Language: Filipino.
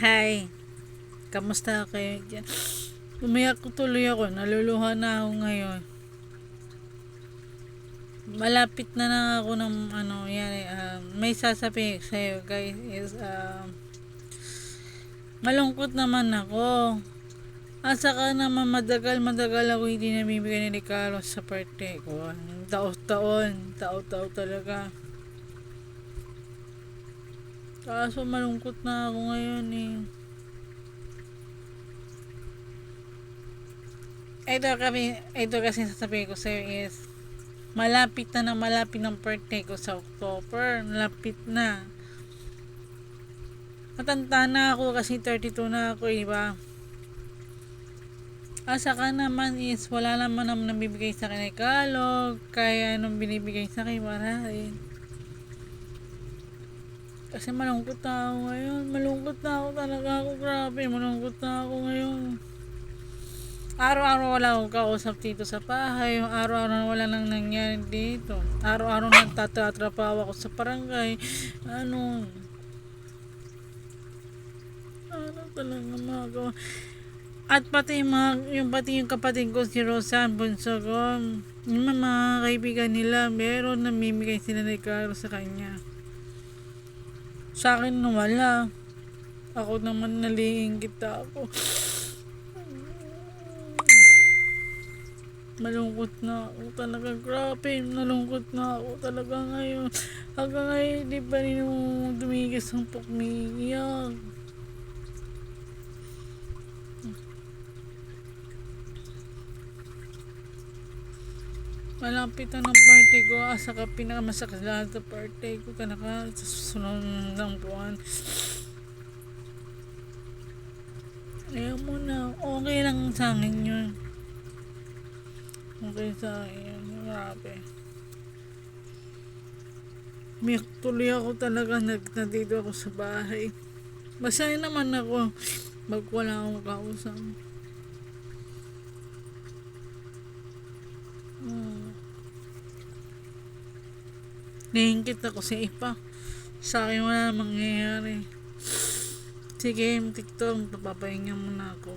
Hi, kamusta kayo dyan? Umiyak ko tuloy ako, naluluha na ako ngayon. Malapit na lang ako ng yan may sasabihin ko sa'yo guys is malungkot naman ako. Saka naman madagal ako hindi namimigay ni Carlos sa birthday ko. Taon talaga. Kaso malungkot na ako ngayon eh. Ito kasi sasabihin ko sa'yo is malapit ng birthday ko sa October. Malapit na. Matanda na ako kasi 32 na ako, diba? Saka naman is wala naman nabibigay sa akin ay kalog. Kaya anong binibigay sa akin, wala rin. Kasi malungkot na ako ngayon. Malungkot na ako talaga ako. Grabe, malungkot na ako ngayon. Araw-araw wala akong kausap dito sa bahay. Araw-araw wala nang nangyari dito. Araw-araw nagtatrapaw ako sa barangay. Ano talaga magawa. At pati yung kapatid ko si Rosan bunso ko, yung mga kaibigan nila, meron namimigay sila ng regalo sa kanya. Sa akin wala. Ako naman naliingit ako. Malungkot na ako talaga. Grabe, nalungkot na ako talaga ngayon. Hanggang ngayon, di pa rin dumigis ang pagmiiyak. Malapit na ng birthday ko. Saka pinakamasakit lahat sa birthday ko. Kanaka sa susunod ng buwan. Ayaw mo na. Okay lang sa akin yun. Okay sa akin. Grabe. Miyak tuloy ako talaga. Nandito ako sa bahay. Masaya naman ako. Pag wala akong kausap. Naingkit ako sa ipa. Sa akin wala mangyayari. Sige, TikTok, papapahinga muna ako.